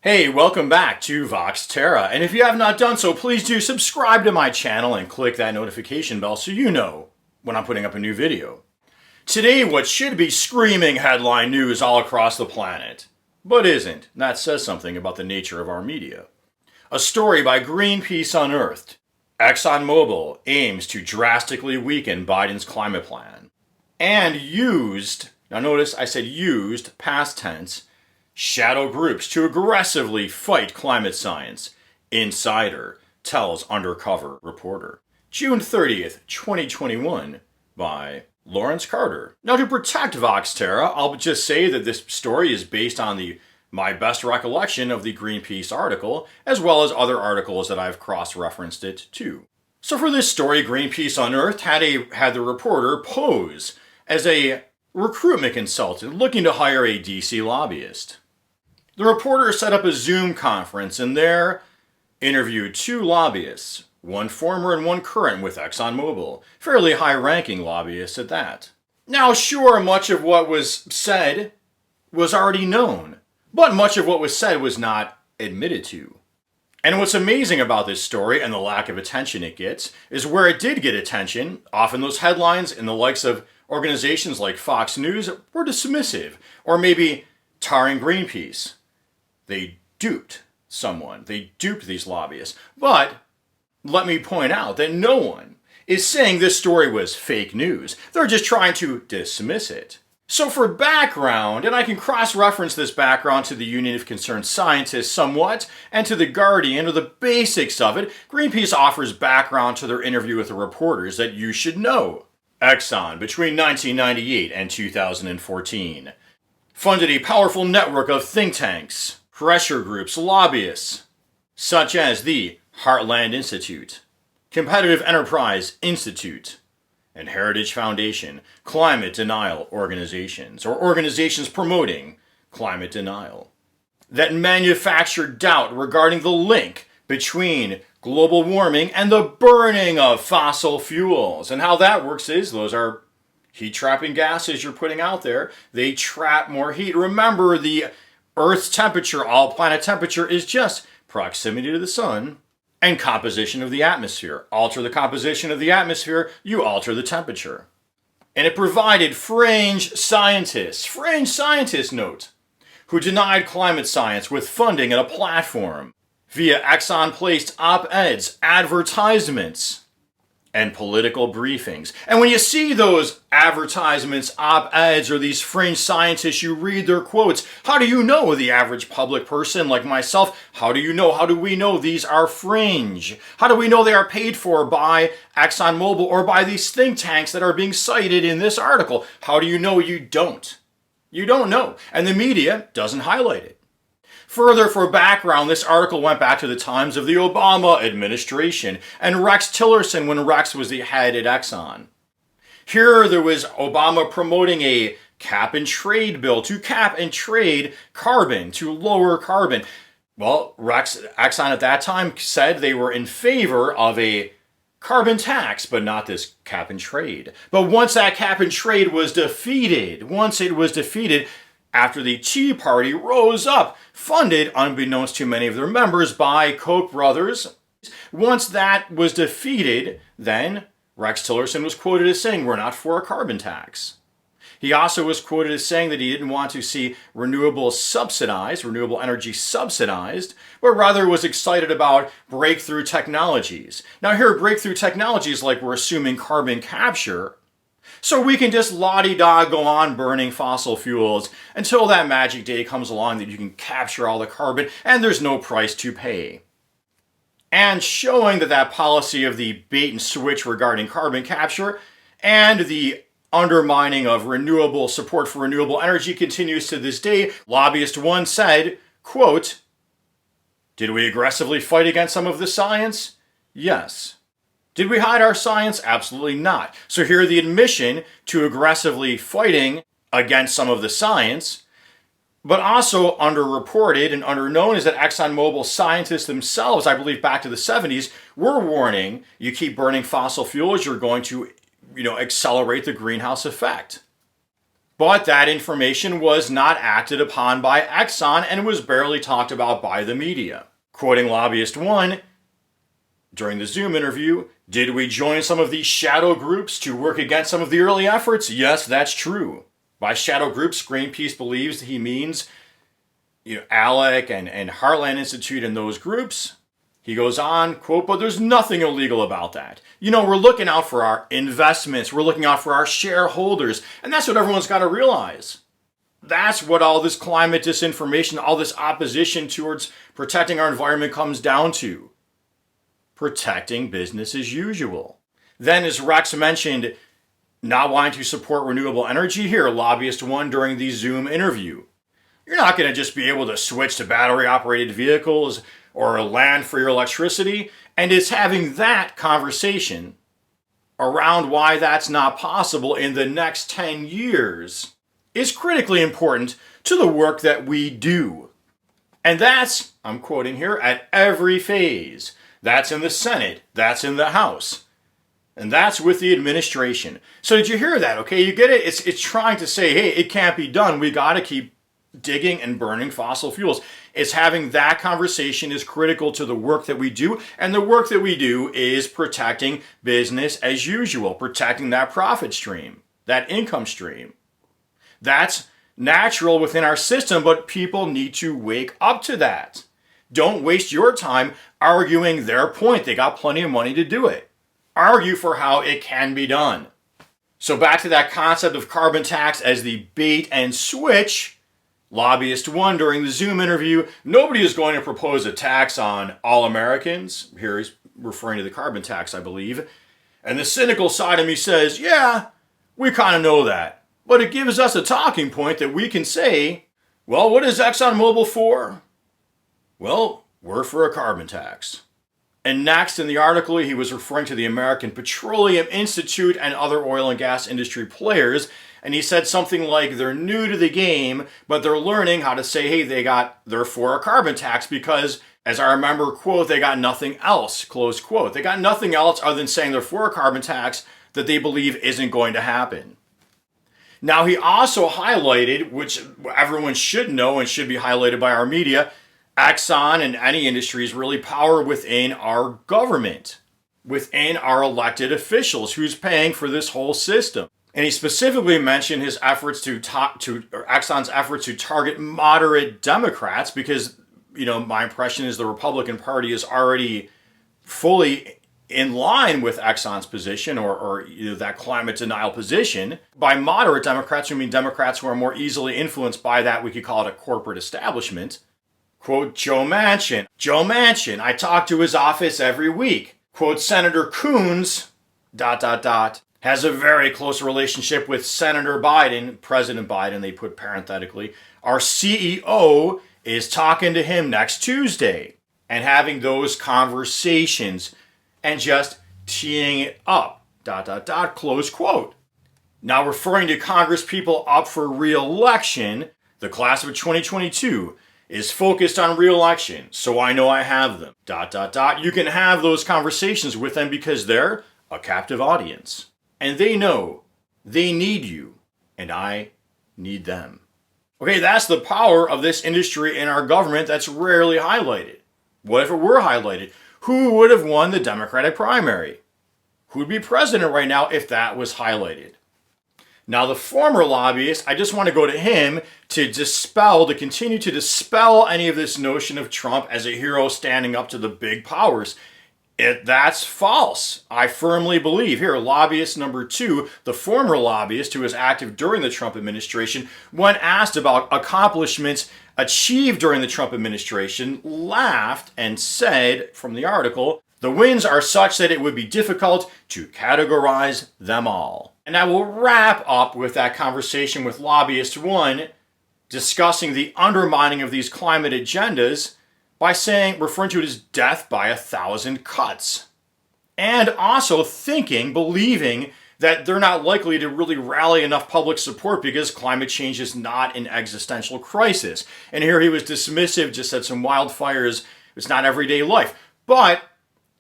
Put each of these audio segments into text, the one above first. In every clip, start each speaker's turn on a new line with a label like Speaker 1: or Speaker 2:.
Speaker 1: Hey, welcome back to Vox Terra, and if you have not done so, please do subscribe to my channel and click that notification bell so you know when I'm putting up a new video. Today, what should be screaming headline news all across the planet, but isn't. That says something about the nature of our media. A story by Greenpeace Unearthed. ExxonMobil aims to drastically weaken Biden's climate plan. And used, now notice I said used, past tense, shadow groups to aggressively fight climate science, insider tells undercover reporter. June 30th, 2021, by Lawrence Carter. Now, to protect Vox Terra, I'll just say that this story is based on my best recollection of the Greenpeace article, as well as other articles that I've cross-referenced it to. So for this story, Greenpeace Unearthed had the reporter pose as a recruitment consultant looking to hire a DC lobbyist. The reporter set up a Zoom conference and there interviewed two lobbyists, one former and one current with ExxonMobil, fairly high-ranking lobbyists at that. Now, sure, much of what was said was already known, but much of what was said was not admitted to. And what's amazing about this story and the lack of attention it gets is where it did get attention, often those headlines in the likes of organizations like Fox News were dismissive, or maybe tarring Greenpeace. They duped someone. They duped these lobbyists. But let me point out that no one is saying this story was fake news. They're just trying to dismiss it. So for background, and I can cross-reference this background to the Union of Concerned Scientists somewhat, and to The Guardian, or the basics of it, Greenpeace offers background to their interview with the reporters that you should know. Exxon, between 1998 and 2014, funded a powerful network of think tanks, pressure groups, lobbyists, such as the Heartland Institute, Competitive Enterprise Institute, and Heritage Foundation, climate denial organizations, or organizations promoting climate denial, that manufactured doubt regarding the link between global warming and the burning of fossil fuels. And how that works is those are heat-trapping gases you're putting out there. They trap more heat. Remember, the Earth's temperature, all planet temperature, is just proximity to the sun and composition of the atmosphere. Alter the composition of the atmosphere, you alter the temperature. And it provided fringe scientists, note, who denied climate science with funding and a platform via Exxon-placed op-eds, advertisements, and political briefings. And when you see those advertisements, op-eds, or these fringe scientists, you read their quotes. How do you know, the average public person like myself, how do we know these are fringe? How do we know they are paid for by ExxonMobil or by these think tanks that are being cited in this article? How do you know? You don't. You don't know. And the media doesn't highlight it. Further, for background, this article went back to the times of the Obama administration and Rex Tillerson when Rex was the head at Exxon. Here there was Obama promoting a cap and trade bill to cap and trade carbon, to lower carbon. Well, Exxon at that time said they were in favor of a carbon tax, but not this cap and trade. But once that cap and trade was defeated, after the Tea Party rose up, funded, unbeknownst to many of their members, by Koch brothers. Once that was defeated, then Rex Tillerson was quoted as saying, we're not for a carbon tax. He also was quoted as saying that he didn't want to see renewable energy subsidized, but rather was excited about breakthrough technologies. Now here, breakthrough technologies like we're assuming carbon capture, so we can just la-di-da go on burning fossil fuels until that magic day comes along that you can capture all the carbon and there's no price to pay. And showing that policy of the bait and switch regarding carbon capture and the undermining of support for renewable energy continues to this day, lobbyist one said, quote, "Did we aggressively fight against some of the science? Yes. Did we hide our science? Absolutely not. So here the admission to aggressively fighting against some of the science, but also underreported and underknown is that ExxonMobil scientists themselves, I believe back to the 70s, were warning, you keep burning fossil fuels, you're going to, accelerate the greenhouse effect. But that information was not acted upon by Exxon and was barely talked about by the media. Quoting Lobbyist 1, during the Zoom interview, did we join some of these shadow groups to work against some of the early efforts? Yes, that's true. By shadow groups, Greenpeace believes he means ALEC and Heartland Institute and those groups. He goes on, quote, but there's nothing illegal about that. We're looking out for our investments. We're looking out for our shareholders. And that's what everyone's got to realize. That's what all this climate disinformation, all this opposition towards protecting our environment comes down to. Protecting business as usual. Then, as Rex mentioned, not wanting to support renewable energy, here, Lobbyist 1 during the Zoom interview. You're not going to just be able to switch to battery-operated vehicles or land for your electricity, and it's having that conversation around why that's not possible in the next 10 years is critically important to the work that we do. And that's, I'm quoting here, at every phase. That's in the Senate, that's in the House, and that's with the administration. So did you hear that? Okay, you get it? It's trying to say, hey, it can't be done. We got to keep digging and burning fossil fuels. It's having that conversation is critical to the work that we do, and the work that we do is protecting business as usual, protecting that profit stream, that income stream. That's natural within our system, but people need to wake up to that. Don't waste your time arguing their point. They got plenty of money to do it. Argue for how it can be done. So back to that concept of carbon tax as the bait and switch. Lobbyist 1 during the Zoom interview, nobody is going to propose a tax on all Americans. Here he's referring to the carbon tax, I believe. And the cynical side of me says, yeah, we kind of know that. But it gives us a talking point that we can say, well, what is ExxonMobil for? Well, we're for a carbon tax. And next in the article, he was referring to the American Petroleum Institute and other oil and gas industry players. And he said something like they're new to the game, but they're learning how to say, hey, they're for a carbon tax because, as I remember, quote, they got nothing else, close quote. They got nothing else other than saying they're for a carbon tax that they believe isn't going to happen. Now, he also highlighted, which everyone should know and should be highlighted by our media, Exxon and any industries really power within our government, within our elected officials, who's paying for this whole system. And he specifically mentioned his efforts Exxon's efforts to target moderate Democrats because, my impression is the Republican Party is already fully in line with Exxon's position or that climate denial position. By moderate Democrats, we mean Democrats who are more easily influenced by that, we could call it a corporate establishment. Quote, Joe Manchin, I talk to his office every week. Quote, Senator Coons, ... has a very close relationship with Senator Biden, President Biden, they put parenthetically. Our CEO is talking to him next Tuesday and having those conversations and just teeing it up, ... close quote. Now referring to Congress people up for re-election, the class of 2022 is focused on re-election, so I know I have them, ... You can have those conversations with them because they're a captive audience. And they know they need you, and I need them. Okay, that's the power of this industry in our government that's rarely highlighted. What if it were highlighted? Who would have won the Democratic primary? Who would be president right now if that was highlighted? Now, the former lobbyist, I just want to go to him to continue to dispel any of this notion of Trump as a hero standing up to the big powers. That's false. I firmly believe. Here, lobbyist number 2, the former lobbyist who was active during the Trump administration, when asked about accomplishments achieved during the Trump administration, laughed and said, from the article, the wins are such that it would be difficult to categorize them all. And I will wrap up with that conversation with lobbyist 1, discussing the undermining of these climate agendas, by referring to it as death by 1,000 cuts. And also believing that they're not likely to really rally enough public support because climate change is not an existential crisis. And here he was dismissive, just said some wildfires, it's not everyday life. But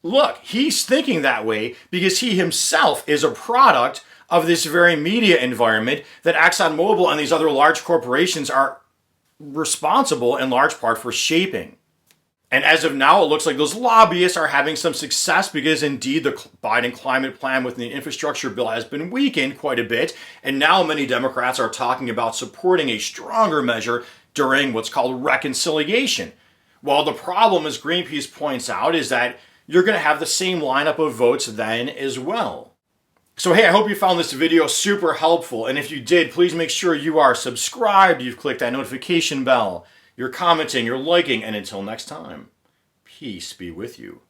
Speaker 1: look, he's thinking that way because he himself is a product of this very media environment that ExxonMobil and these other large corporations are responsible in large part for shaping. And as of now, it looks like those lobbyists are having some success because indeed the Biden climate plan within the infrastructure bill has been weakened quite a bit. And now many Democrats are talking about supporting a stronger measure during what's called reconciliation. Well, the problem, as Greenpeace points out, is that you're going to have the same lineup of votes then as well. So hey, I hope you found this video super helpful. And if you did, please make sure you are subscribed, you've clicked that notification bell, you're commenting, you're liking, and until next time, peace be with you.